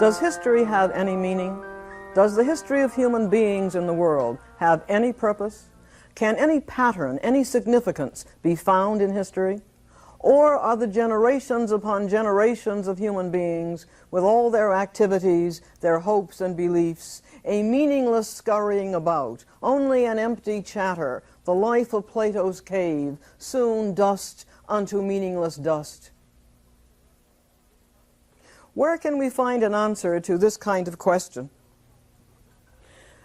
Does history have any meaning? Does the history of human beings in the world have any purpose? Can any pattern, any significance be found in history? Or are the generations upon generations of human beings, with all their activities, their hopes and beliefs, a meaningless scurrying about, only an empty chatter, the life of Plato's cave, soon dust unto meaningless dust? Where can we find an answer to this kind of question?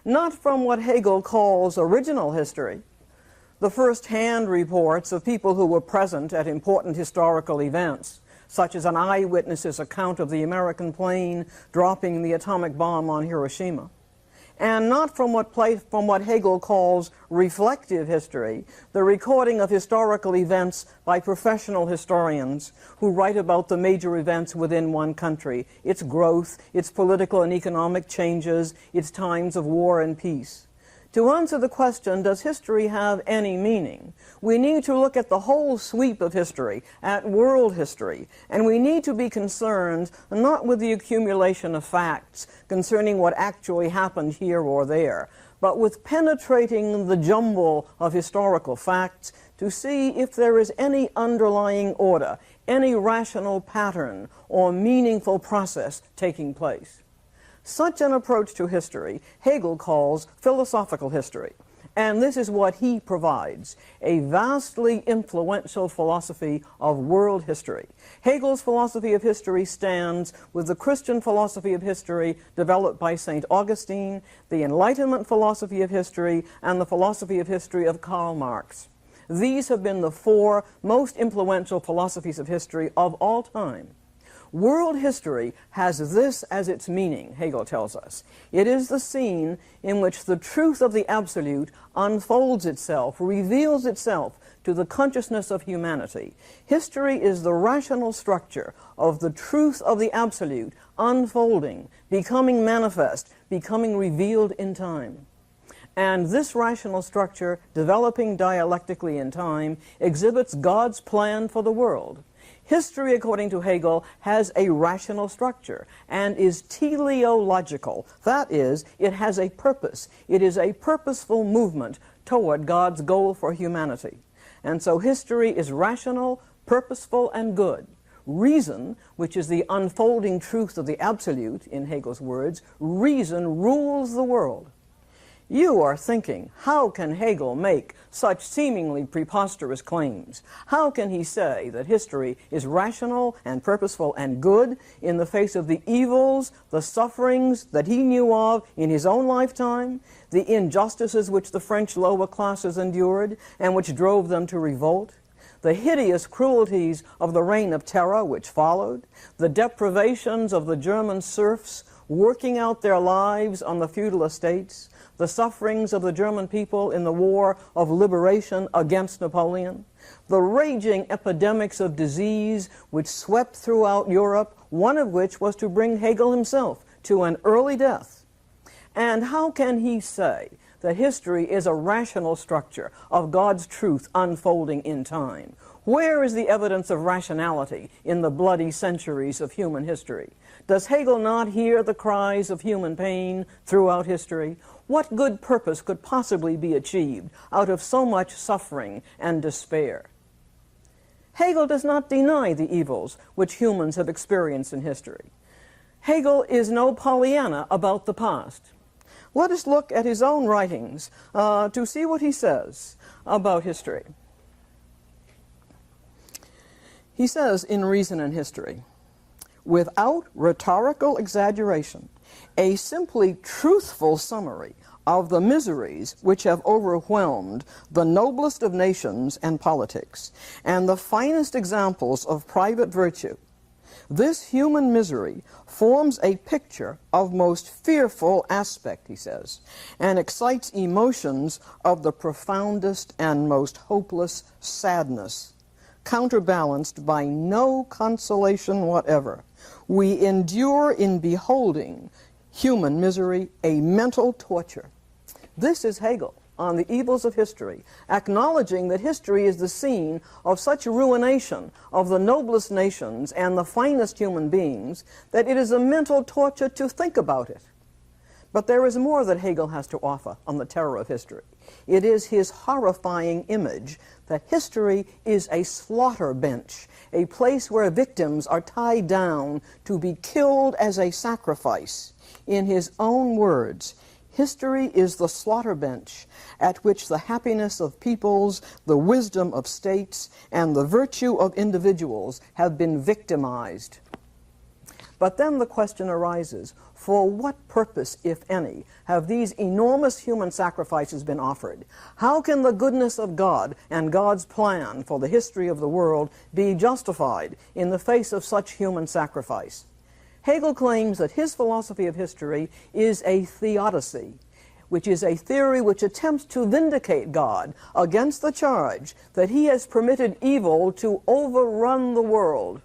Not from what Hegel calls original history, the first-hand reports of people who were present at important historical events, such as an eyewitness's account of the American plane dropping the atomic bomb on Hiroshima, and not from what Hegel calls reflective history, the recording of historical events by professional historians who write about the major events within one country, its growth, its political and economic changes, its times of war and peace. To answer the question, does history have any meaning, we need to look at the whole sweep of history, at world history, and we need to be concerned not with the accumulation of facts concerning what actually happened here or there, but with penetrating the jumble of historical facts to see if there is any underlying order, any rational pattern or meaningful process taking place. Such an approach to history Hegel calls philosophical history, and this is what he provides, a vastly influential philosophy of world history. Hegel's philosophy of history stands with the Christian philosophy of history developed by St. Augustine, the Enlightenment philosophy of history, and the philosophy of history of Karl Marx. These have been the four most influential philosophies of history of all time. World history has this as its meaning, Hegel tells us. It is the scene in which the truth of the absolute unfolds itself, reveals itself to the consciousness of humanity. History is the rational structure of the truth of the absolute unfolding, becoming manifest, becoming revealed in time. And this rational structure, developing dialectically in time, exhibits God's plan for the world. History, according to Hegel, has a rational structure and is teleological. That is, it has a purpose. It is a purposeful movement toward God's goal for humanity. And so history is rational, purposeful, and good. Reason, which is the unfolding truth of the absolute, in Hegel's words, reason rules the world. You are thinking, how can Hegel make such seemingly preposterous claims? How can he say that history is rational and purposeful and good in the face of the evils, the sufferings that he knew of in his own lifetime, the injustices which the French lower classes endured and which drove them to revolt, the hideous cruelties of the Reign of Terror which followed, the deprivations of the German serfs working out their lives on the feudal estates, the sufferings of the German people in the war of liberation against Napoleon, the raging epidemics of disease which swept throughout Europe, one of which was to bring Hegel himself to an early death. And how can he say that history is a rational structure of God's truth unfolding in time? Where is the evidence of rationality in the bloody centuries of human history? Does Hegel not hear the cries of human pain throughout history? What good purpose could possibly be achieved out of so much suffering and despair? Hegel does not deny the evils which humans have experienced in history. Hegel is no Pollyanna about the past. Let us look at his own writings to see what he says about history. He says in Reason and History, without rhetorical exaggeration, a simply truthful summary of the miseries which have overwhelmed the noblest of nations and politics, and the finest examples of private virtue. This human misery forms a picture of most fearful aspect, he says, and excites emotions of the profoundest and most hopeless sadness, counterbalanced by no consolation whatever. We endure in beholding human misery a mental torture. This is Hegel. on the evils of history, acknowledging that history is the scene of such ruination of the noblest nations and the finest human beings that it is a mental torture to think about it. But there is more that Hegel has to offer on the terror of history. It is his horrifying image that history is a slaughter bench, a place where victims are tied down to be killed as a sacrifice. In his own words, history is the slaughter bench at which the happiness of peoples, the wisdom of states, and the virtue of individuals have been victimized. But then the question arises, for what purpose, if any, have these enormous human sacrifices been offered? How can the goodness of God and God's plan for the history of the world be justified in the face of such human sacrifice? Hegel claims that his philosophy of history is a theodicy, which is a theory which attempts to vindicate God against the charge that he has permitted evil to overrun the world.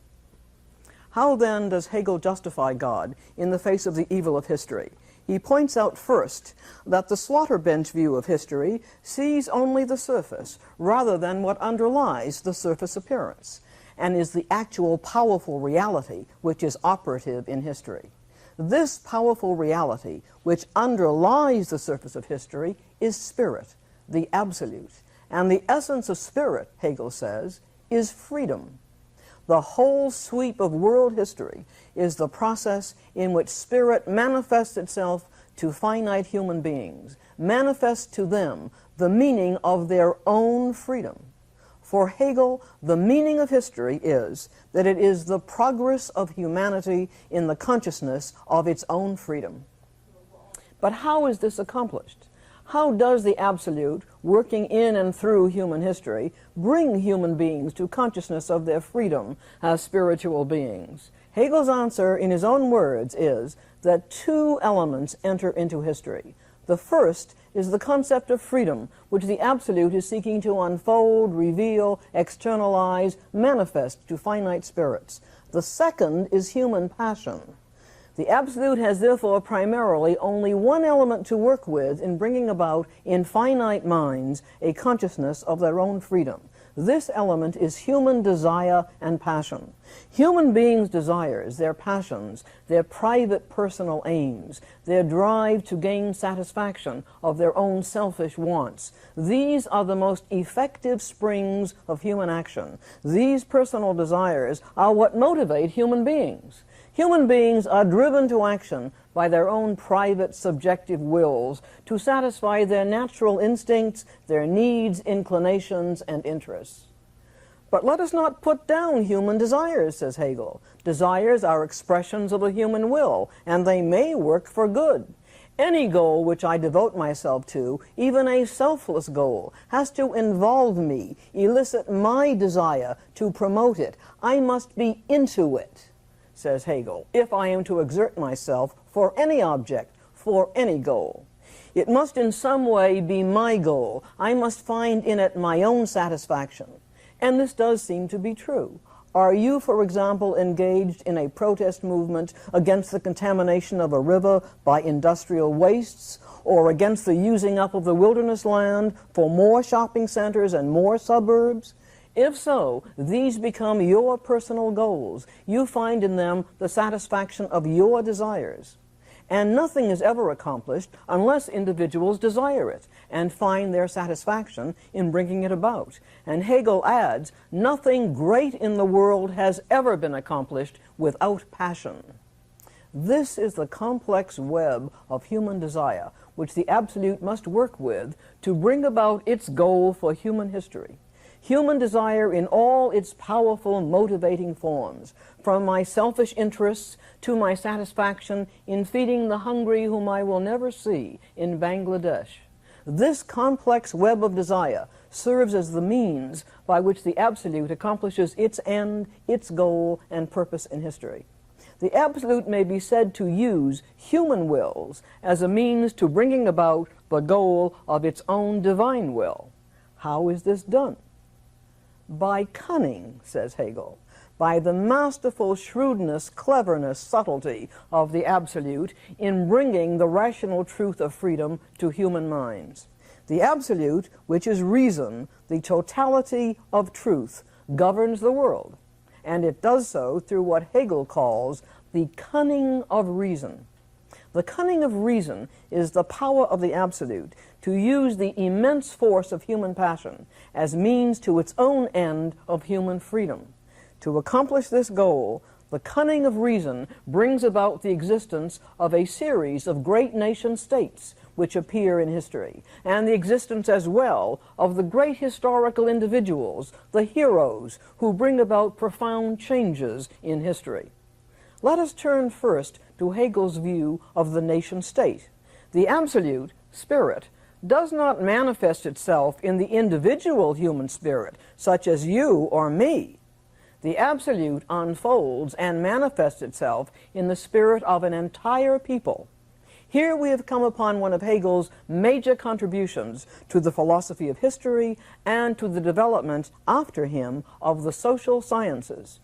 How then does Hegel justify God in the face of the evil of history? He points out first that the slaughter bench view of history sees only the surface rather than what underlies the surface appearance, and is the actual powerful reality which is operative in history. This powerful reality which underlies the surface of history is spirit, the absolute, and the essence of spirit, Hegel says, is freedom. The whole sweep of world history is the process in which spirit manifests itself to finite human beings, manifests to them the meaning of their own freedom. For Hegel, the meaning of history is that it is the progress of humanity in the consciousness of its own freedom. But how is this accomplished? How does the absolute, working in and through human history, bring human beings to consciousness of their freedom as spiritual beings? Hegel's answer, in his own words, is that two elements enter into history. The first is the concept of freedom, which the absolute is seeking to unfold, reveal, externalize, manifest to finite spirits. The second is human passion. The absolute has therefore primarily only one element to work with in bringing about in finite minds a consciousness of their own freedom. This element is human desire and passion. Human beings' desires, their passions, their private personal aims, their drive to gain satisfaction of their own selfish wants, these are the most effective springs of human action. These personal desires are what motivate human beings. Human beings are driven to action by their own private subjective wills to satisfy their natural instincts, their needs, inclinations, and interests. But let us not put down human desires, says Hegel. Desires are expressions of the human will, and they may work for good. Any goal which I devote myself to, even a selfless goal, has to involve me, elicit my desire to promote it. I must be into it, says Hegel, if I am to exert myself for any object, for any goal. It must in some way be my goal. I must find in it my own satisfaction. And this does seem to be true. Are you, for example, engaged in a protest movement against the contamination of a river by industrial wastes, or against the using up of the wilderness land for more shopping centers and more suburbs? If so, these become your personal goals. You find in them the satisfaction of your desires. And nothing is ever accomplished unless individuals desire it and find their satisfaction in bringing it about. And Hegel adds, nothing great in the world has ever been accomplished without passion. This is the complex web of human desire which the absolute must work with to bring about its goal for human history. Human desire in all its powerful motivating forms, from my selfish interests to my satisfaction in feeding the hungry whom I will never see in Bangladesh. This complex web of desire serves as the means by which the absolute accomplishes its end, its goal, and purpose in history. The absolute may be said to use human wills as a means to bringing about the goal of its own divine will. How is this done? By cunning, says Hegel, by the masterful shrewdness, cleverness, subtlety of the absolute in bringing the rational truth of freedom to human minds. The absolute, which is reason, the totality of truth, governs the world, and it does so through what Hegel calls the cunning of reason. The cunning of reason is the power of the absolute to use the immense force of human passion as means to its own end of human freedom. To accomplish this goal, the cunning of reason brings about the existence of a series of great nation-states which appear in history, and the existence as well of the great historical individuals, the heroes, who bring about profound changes in history. Let us turn first to Hegel's view of the nation-state. The absolute, spirit, does not manifest itself in the individual human spirit, such as you or me. The absolute unfolds and manifests itself in the spirit of an entire people. Here we have come upon one of Hegel's major contributions to the philosophy of history and to the development, after him, of the social sciences.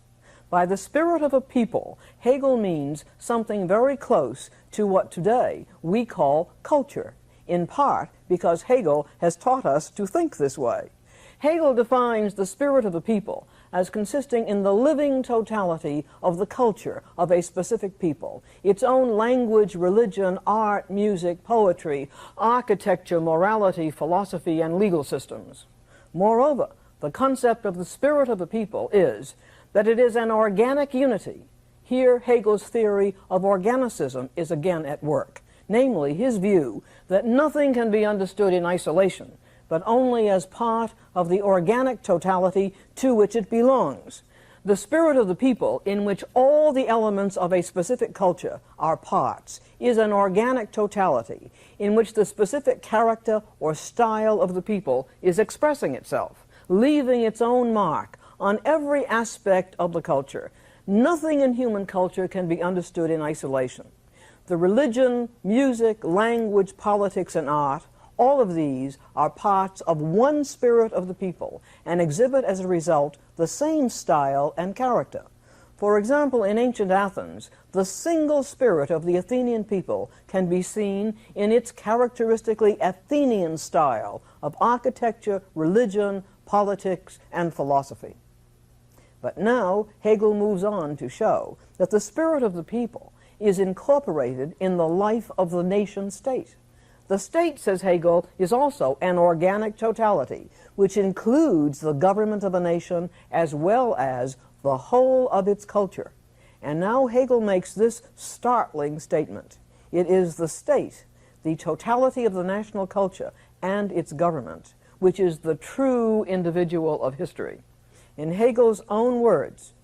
By the spirit of a people, Hegel means something very close to what today we call culture, in part because Hegel has taught us to think this way. Hegel defines the spirit of a people as consisting in the living totality of the culture of a specific people, its own language, religion, art, music, poetry, architecture, morality, philosophy, and legal systems. Moreover, the concept of the spirit of a people is that it is an organic unity. Here Hegel's theory of organicism is again at work, namely his view that nothing can be understood in isolation, but only as part of the organic totality to which it belongs. The spirit of the people, in which all the elements of a specific culture are parts, is an organic totality, in which the specific character or style of the people is expressing itself, leaving its own mark on every aspect of the culture. Nothing in human culture can be understood in isolation. The religion, music, language, politics, and art, all of these are parts of one spirit of the people and exhibit as a result the same style and character. For example, in ancient Athens, the single spirit of the Athenian people can be seen in its characteristically Athenian style of architecture, religion, politics, and philosophy. But now Hegel moves on to show that the spirit of the people is incorporated in the life of the nation-state. The state, says Hegel, is also an organic totality, which includes the government of a nation as well as the whole of its culture. And now Hegel makes this startling statement. It is the state, the totality of the national culture and its government, which is the true individual of history. In Hegel's own words,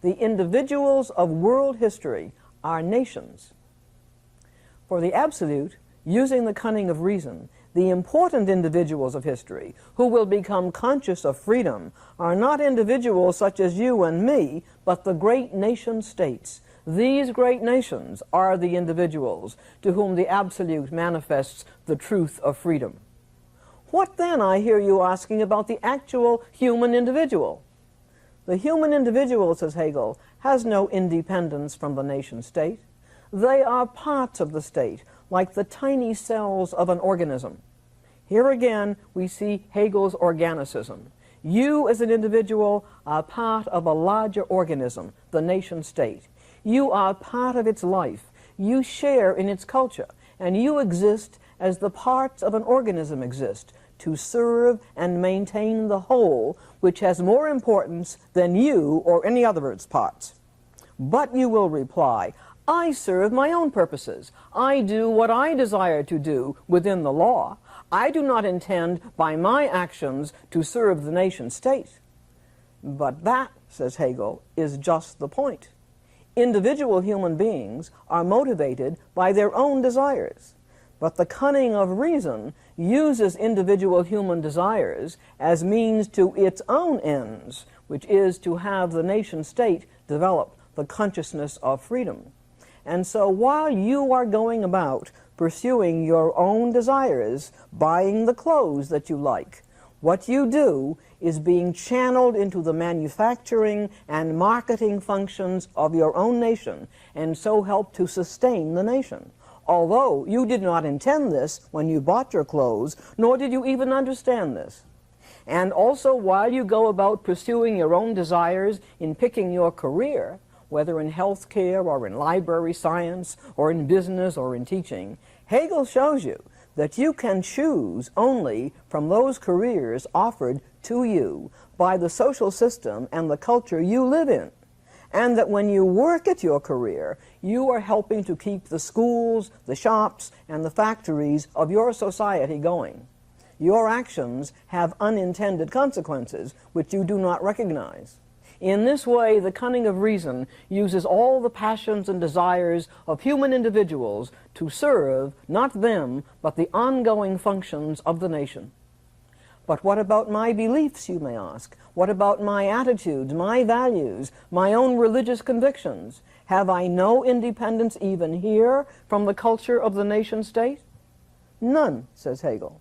the individuals of world history are nations. For the absolute, using the cunning of reason, the important individuals of history who will become conscious of freedom are not individuals such as you and me, but the great nation-states. These great nations are the individuals to whom the absolute manifests the truth of freedom. What then, I hear you asking, about the actual human individual? The human individual, says Hegel, has no independence from the nation-state. They are parts of the state, like the tiny cells of an organism. Here again we see Hegel's organicism. You as an individual are part of a larger organism, the nation-state. You are part of its life. You share in its culture, and you exist as the parts of an organism exist, to serve and maintain the whole, which has more importance than you or any other of its parts. But you will reply, I serve my own purposes. I do what I desire to do within the law. I do not intend by my actions to serve the nation-state. But that, says Hegel, is just the point. Individual human beings are motivated by their own desires. But the cunning of reason uses individual human desires as means to its own ends, which is to have the nation-state develop the consciousness of freedom. And so while you are going about pursuing your own desires, buying the clothes that you like, what you do is being channeled into the manufacturing and marketing functions of your own nation, and so help to sustain the nation. although you did not intend this when you bought your clothes, nor did you even understand this. And also, while you go about pursuing your own desires in picking your career, whether in healthcare or in library science or in business or in teaching, Hegel shows you that you can choose only from those careers offered to you by the social system and the culture you live in, and that when you work at your career, you are helping to keep the schools, the shops, and the factories of your society going. Your actions have unintended consequences which you do not recognize. In this way, the Cunning of Reason uses all the passions and desires of human individuals to serve, not them, but the ongoing functions of the nation. But what about my beliefs, you may ask? What about my attitudes, my values, my own religious convictions? Have I no independence even here from the culture of the nation-state? None, says Hegel.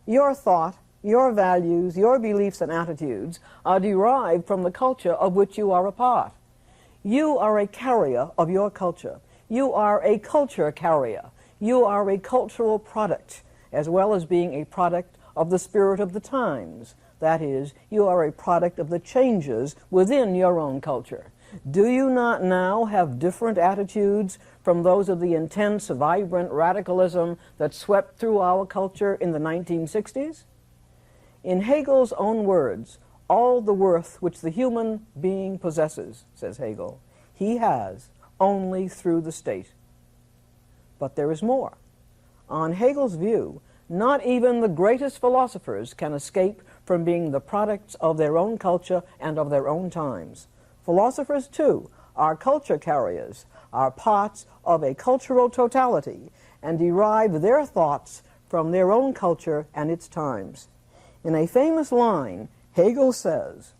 Your thought, your values, your beliefs and attitudes are derived from the culture of which you are a part. You are a carrier of your culture. You are a culture carrier. You are a cultural product, as well as being a product of the spirit of the times. That is, you are a product of the changes within your own culture. Do you not now have different attitudes from those of the intense, vibrant radicalism that swept through our culture in the 1960s? In Hegel's own words, all the worth which the human being possesses, says Hegel, he has only through the state. But there is more. On Hegel's view, not even the greatest philosophers can escape from being the products of their own culture and of their own times. Philosophers, too, are culture carriers, are parts of a cultural totality, and derive their thoughts from their own culture and its times. In a famous line, Hegel says,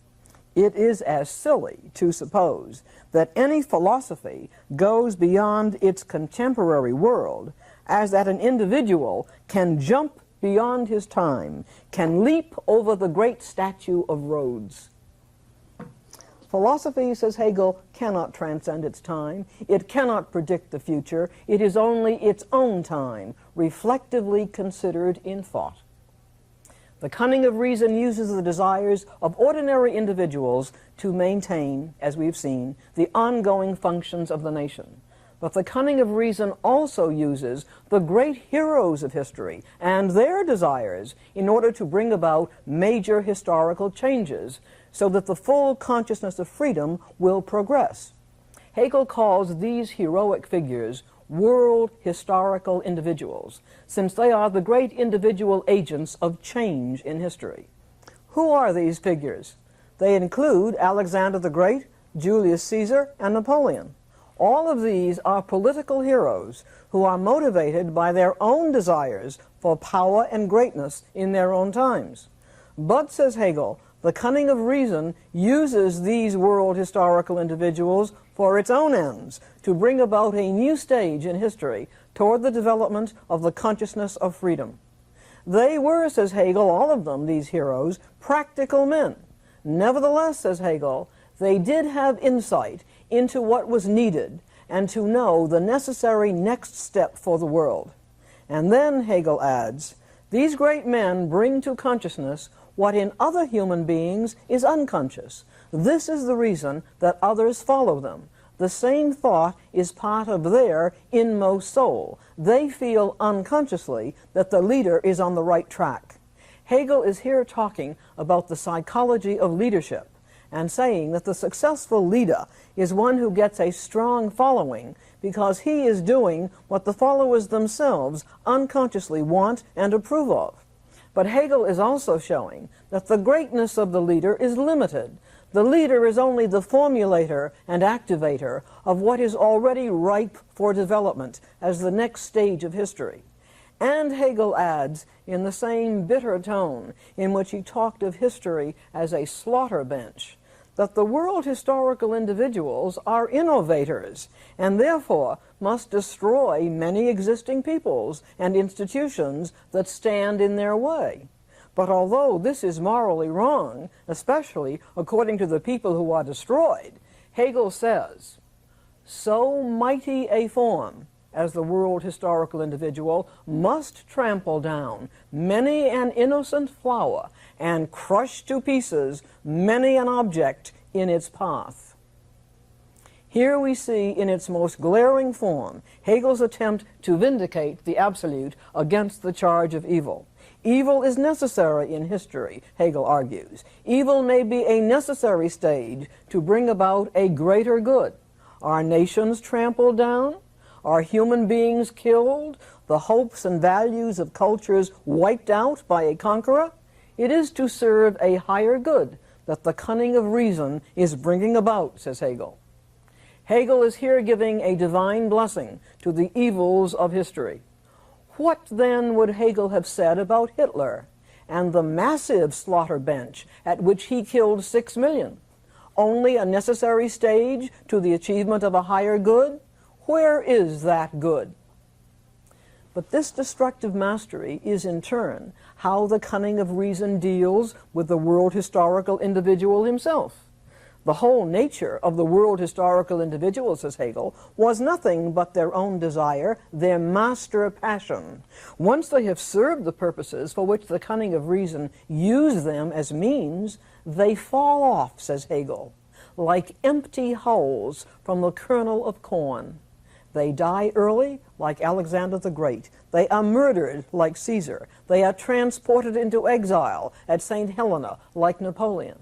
"It is as silly to suppose that any philosophy goes beyond its contemporary world as that an individual can jump beyond his time, can leap over the great statue of Rhodes." Philosophy, says Hegel, cannot transcend its time. It cannot predict the future. It is only its own time, reflectively considered in thought. The Cunning of Reason uses the desires of ordinary individuals to maintain, as we've seen, the ongoing functions of the nation. But the Cunning of Reason also uses the great heroes of history and their desires in order to bring about major historical changes so that the full consciousness of freedom will progress. Hegel calls these heroic figures world historical individuals, since they are the great individual agents of change in history. Who are these figures? They include Alexander the Great, Julius Caesar, and Napoleon. All of these are political heroes who are motivated by their own desires for power and greatness in their own times. But, says Hegel, the Cunning of Reason uses these world historical individuals for its own ends, to bring about a new stage in history toward the development of the consciousness of freedom. They were, says Hegel, all of them, these heroes, practical men. Nevertheless, says Hegel, they did have insight into what was needed and to know the necessary next step for the world. And then, Hegel adds, these great men bring to consciousness what in other human beings is unconscious. This is the reason that others follow them. The same thought is part of their inmost soul. They feel unconsciously that the leader is on the right track. Hegel is here talking about the psychology of leadership and saying that the successful leader is one who gets a strong following because he is doing what the followers themselves unconsciously want and approve of. But Hegel is also showing that the greatness of the leader is limited. The leader is only the formulator and activator of what is already ripe for development as the next stage of history. And Hegel adds, in the same bitter tone in which he talked of history as a slaughter bench, that the world historical individuals are innovators and therefore must destroy many existing peoples and institutions that stand in their way. But although this is morally wrong, especially according to the people who are destroyed, Hegel says, so mighty a form as the world historical individual, must trample down many an innocent flower and crush to pieces many an object in its path. Here we see in its most glaring form Hegel's attempt to vindicate the absolute against the charge of evil. Evil is necessary in history, Hegel argues. Evil may be a necessary stage to bring about a greater good. Are nations trampled down? Are human beings killed? The hopes and values of cultures wiped out by a conqueror? It is to serve a higher good that the cunning of reason is bringing about, says Hegel. Hegel is here giving a divine blessing to the evils of history. What then would Hegel have said about Hitler and the massive slaughter bench at which he killed 6 million? Only a necessary stage to the achievement of a higher good? Where is that good? But this destructive mastery is in turn how the cunning of reason deals with the world historical individual himself. The whole nature of the world historical individual, says Hegel, was nothing but their own desire, their master passion. Once they have served the purposes for which the cunning of reason used them as means, they fall off, says Hegel, like empty hulls from the kernel of corn. They die early, like Alexander the Great. They are murdered, like Caesar. They are transported into exile at St. Helena, like Napoleon.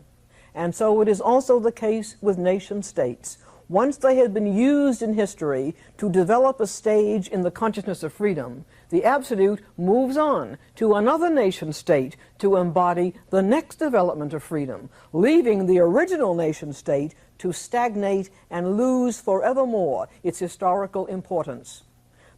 And so it is also the case with nation-states. Once they had been used in history to develop a stage in the consciousness of freedom, the absolute moves on to another nation-state to embody the next development of freedom, leaving the original nation-state to stagnate and lose forevermore its historical importance.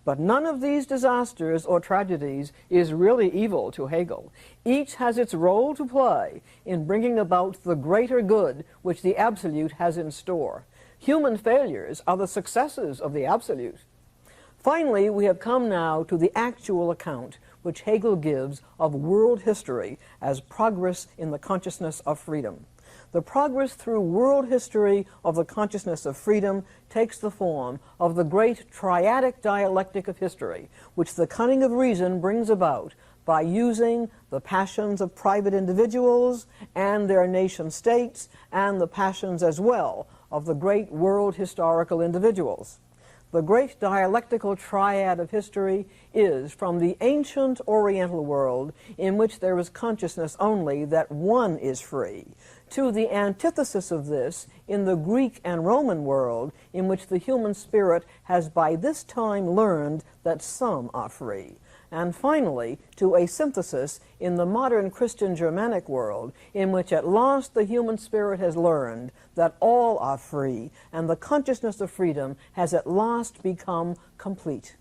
But none of these disasters or tragedies is really evil to Hegel. Each has its role to play in bringing about the greater good which the absolute has in store. Human failures are the successes of the absolute. Finally, we have come now to the actual account which Hegel gives of world history as progress in the consciousness of freedom. The progress through world history of the consciousness of freedom takes the form of the great triadic dialectic of history, which the cunning of reason brings about by using the passions of private individuals and their nation-states and the passions as well of the great world historical individuals. The great dialectical triad of history is from the ancient Oriental world, in which there is consciousness only that one is free, to the antithesis of this in the Greek and Roman world, in which the human spirit has by this time learned that some are free. And finally, to a synthesis in the modern Christian-Germanic world, in which at last the human spirit has learned that all are free, and the consciousness of freedom has at last become complete.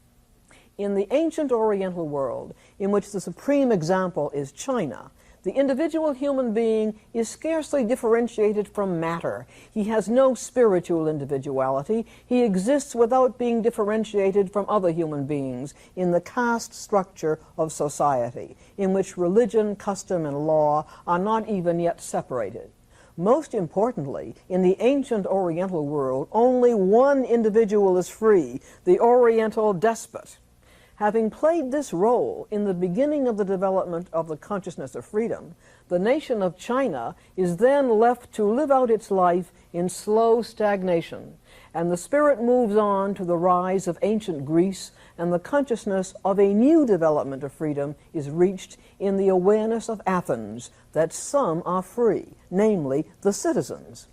In the ancient Oriental world, in which the supreme example is China, the individual human being is scarcely differentiated from matter. He has no spiritual individuality. He exists without being differentiated from other human beings in the caste structure of society, in which religion, custom, and law are not even yet separated. Most importantly, in the ancient Oriental world, only one individual is free, the Oriental despot. Having played this role in the beginning of the development of the consciousness of freedom, the nation of China is then left to live out its life in slow stagnation, and the spirit moves on to the rise of ancient Greece, and the consciousness of a new development of freedom is reached in the awareness of Athens that some are free, namely the citizens.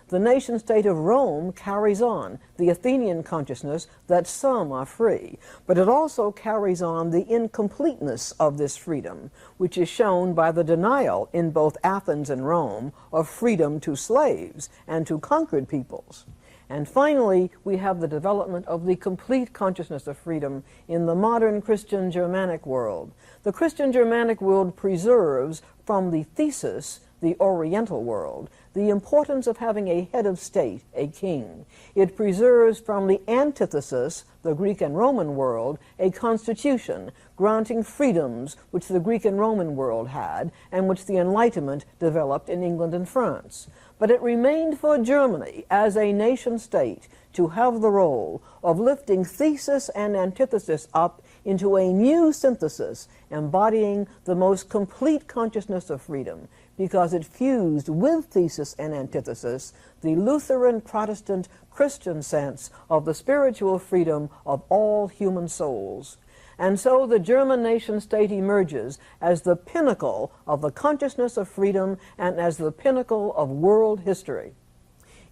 The nation-state of Rome carries on the Athenian consciousness that some are free, but it also carries on the incompleteness of this freedom, which is shown by the denial in both Athens and Rome of freedom to slaves and to conquered peoples. And finally, we have the development of the complete consciousness of freedom in the modern Christian-Germanic world. The Christian-Germanic world preserves from the thesis, the Oriental world, the importance of having a head of state, a king. It preserves from the antithesis, the Greek and Roman world, a constitution granting freedoms which the Greek and Roman world had and which the Enlightenment developed in England and France. but it remained for Germany as a nation-state to have the role of lifting thesis and antithesis up into a new synthesis embodying the most complete consciousness of freedom, because it fused with thesis and antithesis the Lutheran, Protestant, Christian sense of the spiritual freedom of all human souls. And so the German nation-state emerges as the pinnacle of the consciousness of freedom and as the pinnacle of world history.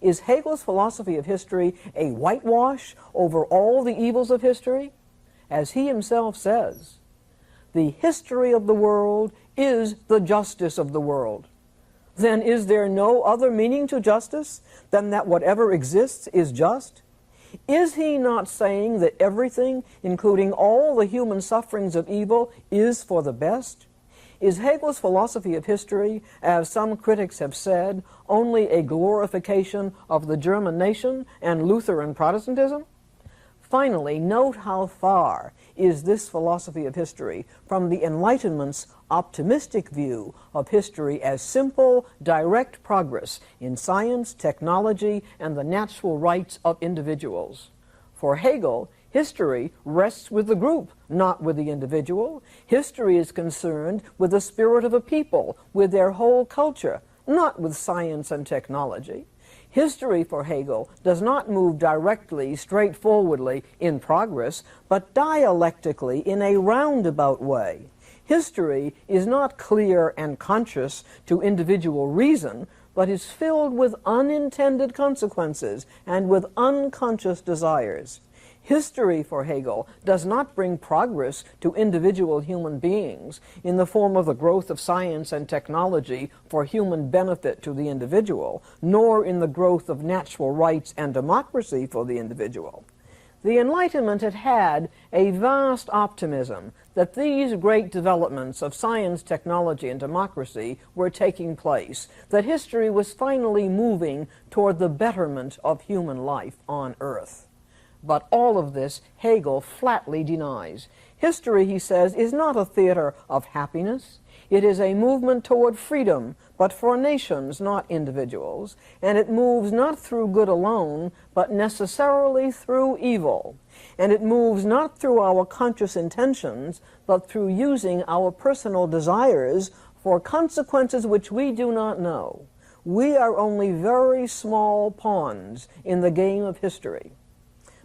Is Hegel's philosophy of history a whitewash over all the evils of history? As he himself says, the history of the world is the justice of the world. Then is there no other meaning to justice than that whatever exists is just? Is he not saying that everything, including all the human sufferings of evil, is for the best? Is Hegel's philosophy of history, as some critics have said, only a glorification of the German nation and Lutheran Protestantism? Finally, note how far is this philosophy of history from the Enlightenment's optimistic view of history as simple, direct progress in science, technology, and the natural rights of individuals. For Hegel, history rests with the group, not with the individual. History is concerned with the spirit of a people, with their whole culture, not with science and technology. History for Hegel does not move directly, straightforwardly in progress, but dialectically in a roundabout way. History is not clear and conscious to individual reason, but is filled with unintended consequences and with unconscious desires. History for Hegel does not bring progress to individual human beings in the form of the growth of science and technology for human benefit to the individual, nor in the growth of natural rights and democracy for the individual. The Enlightenment had had a vast optimism that these great developments of science, technology, and democracy were taking place, that history was finally moving toward the betterment of human life on Earth. But all of this Hegel flatly denies. History, he says, is not a theater of happiness. It is a movement toward freedom, but for nations, not individuals. And it moves not through good alone, but necessarily through evil. And it moves not through our conscious intentions, but through using our personal desires for consequences which we do not know. We are only very small pawns in the game of history.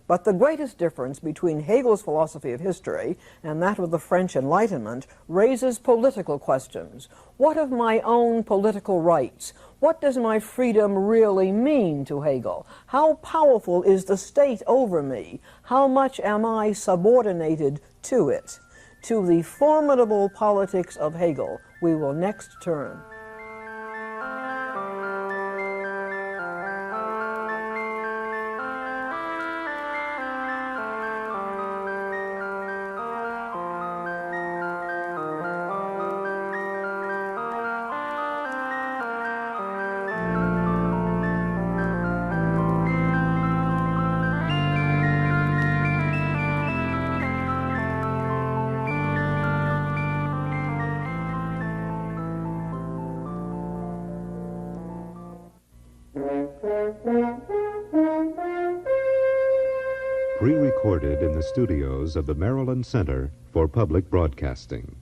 But the greatest difference between Hegel's philosophy of history and that of the French Enlightenment raises political questions. What of my own political rights? What does my freedom really mean to Hegel? How powerful is the state over me? How much am I subordinated to it? To the formidable politics of Hegel we will next turn. Pre-recorded in the studios of the Maryland Center for Public Broadcasting.